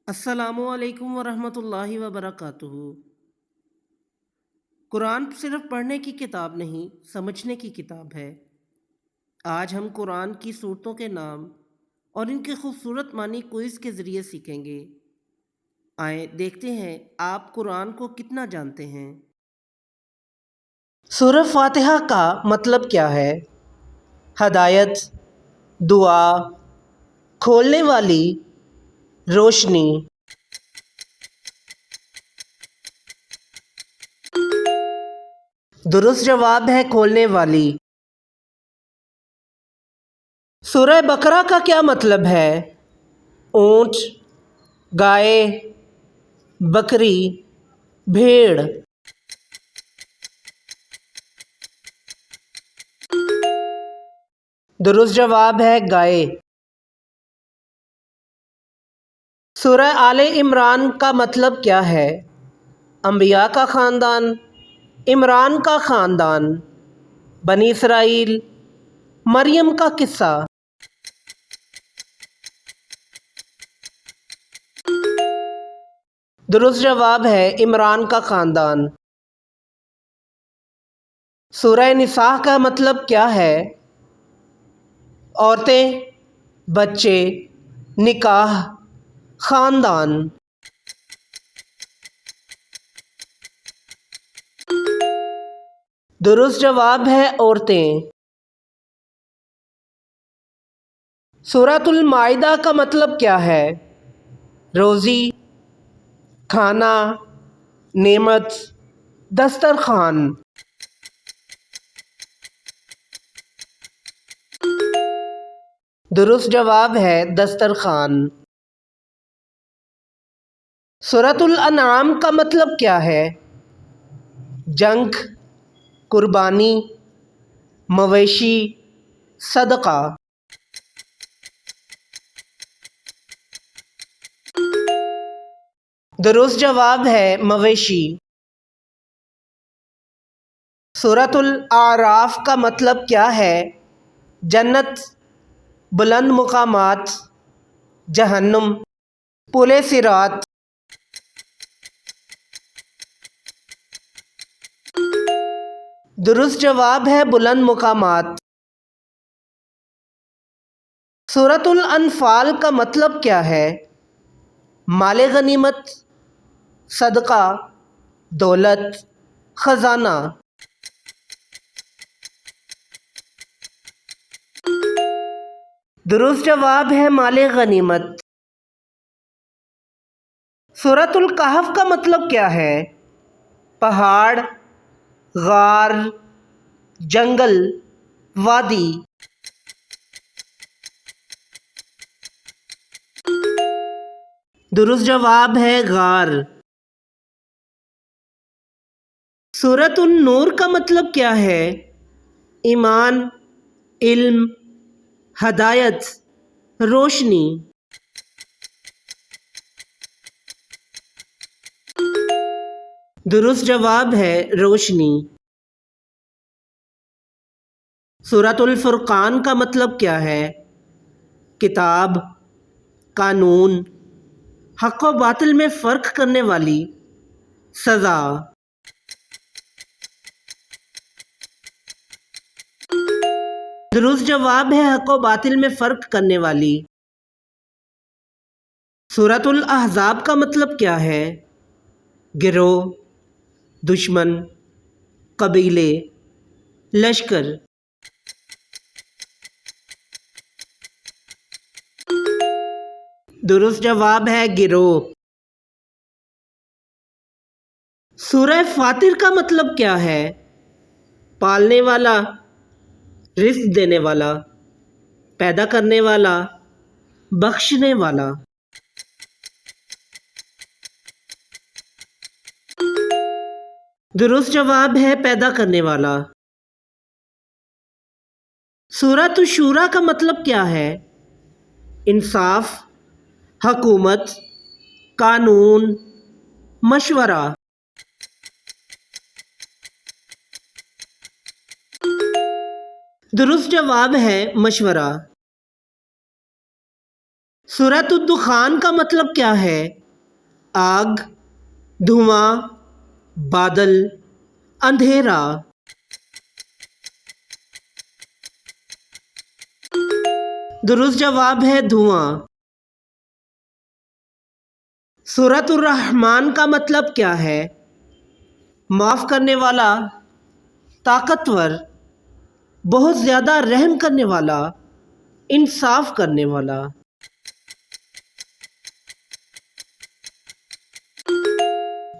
السلام علیکم ورحمۃ اللہ وبرکاتہ۔ قرآن صرف پڑھنے کی کتاب نہیں، سمجھنے کی کتاب ہے۔ آج ہم قرآن کی صورتوں کے نام اور ان کے خوبصورت معنی کوئز کے ذریعے سیکھیں گے۔ آئیں دیکھتے ہیں آپ قرآن کو کتنا جانتے ہیں۔ سورہ فاتحہ کا مطلب کیا ہے؟ ہدایت، دعا، کھولنے والی، روشنی۔ درست جواب ہے کھولنے والی۔ سورہ بقرہ کا کیا مطلب ہے؟ اونٹ، گائے، بکری، بھیڑ۔ درست جواب ہے گائے۔ سورہ آل عمران کا مطلب کیا ہے؟ انبیاء کا خاندان، عمران کا خاندان، بنی اسرائیل، مریم کا قصہ۔ درست جواب ہے عمران کا خاندان۔ سورہ نساء کا مطلب کیا ہے؟ عورتیں، بچے، نکاح، خاندان۔ درست جواب ہے عورتیں۔ سورۃ المائدہ کا مطلب کیا ہے؟ روزی، کھانا، نعمت، دسترخوان۔ درست جواب ہے دسترخوان۔ سورۃ الانعام کا مطلب کیا ہے؟ جنگ، قربانی، مویشی، صدقہ۔ درست جواب ہے مویشی۔ سورۃ الاعراف کا مطلب کیا ہے؟ جنت، بلند مقامات، جہنم، پل صراط۔ درست جواب ہے بلند مقامات۔ سورۃ الانفال کا مطلب کیا ہے؟ مال غنیمت، صدقہ، دولت، خزانہ۔ درست جواب ہے مال غنیمت۔ سورۃ الکہف کا مطلب کیا ہے؟ پہاڑ، غار، جنگل، وادی۔ درست جواب ہے غار۔ سورۃ النور کا مطلب کیا ہے؟ ایمان، علم، ہدایت، روشنی۔ درست جواب ہے روشنی۔ سورۃ الفرقان کا مطلب کیا ہے؟ کتاب، قانون، حق و باطل میں فرق کرنے والی، سزا۔ درست جواب ہے حق و باطل میں فرق کرنے والی۔ سورۃ الاحزاب کا مطلب کیا ہے؟ گروہ، دشمن، قبیلے، لشکر۔ درست جواب ہے گروہ۔ سورہ فاطر کا مطلب کیا ہے؟ پالنے والا، رزق دینے والا، پیدا کرنے والا، بخشنے والا۔ درست جواب ہے پیدا کرنے والا۔ سورۃ الشورى کا مطلب کیا ہے؟ انصاف، حکومت، قانون، مشورہ۔ درست جواب ہے مشورہ۔ سورۃ الدخان کا مطلب کیا ہے؟ آگ، دھواں، بادل، اندھیرا۔ درست جواب ہے دھواں۔ سورۃ الرحمن کا مطلب کیا ہے؟ معاف کرنے والا، طاقتور، بہت زیادہ رحم کرنے والا، انصاف کرنے والا۔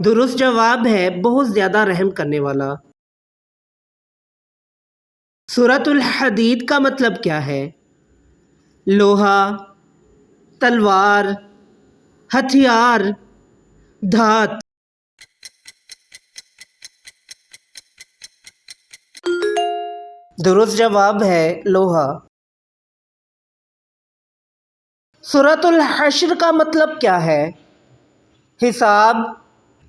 درست جواب ہے بہت زیادہ رحم کرنے والا۔ سورۃ الحدید کا مطلب کیا ہے؟ لوہا، تلوار، ہتھیار، دھات۔ درست جواب ہے لوہا۔ سورۃ الحشر کا مطلب کیا ہے؟ حساب،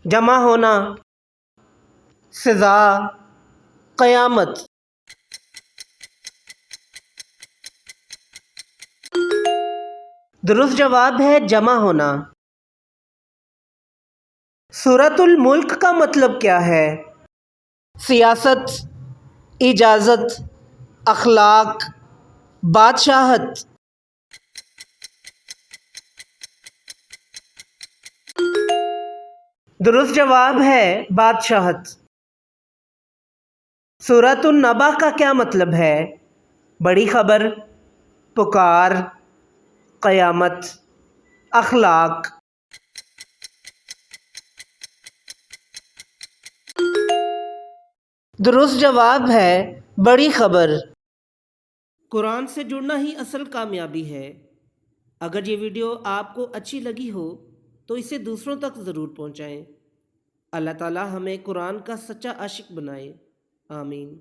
جمع ہونا، سزا، قیامت۔ درست جواب ہے جمع ہونا۔ سورۃ الملک کا مطلب کیا ہے؟ سیاست، اجازت، اخلاق، بادشاہت۔ درست جواب ہے بادشاہت۔ سورۃ النبا کا کیا مطلب ہے؟ بڑی خبر، پکار، قیامت، اخلاق۔ درست جواب ہے بڑی خبر۔ قرآن سے جڑنا ہی اصل کامیابی ہے۔ اگر یہ ویڈیو آپ کو اچھی لگی ہو تو اسے دوسروں تک ضرور پہنچائیں۔ اللہ تعالی ہمیں قرآن کا سچا عاشق بنائے۔ آمین۔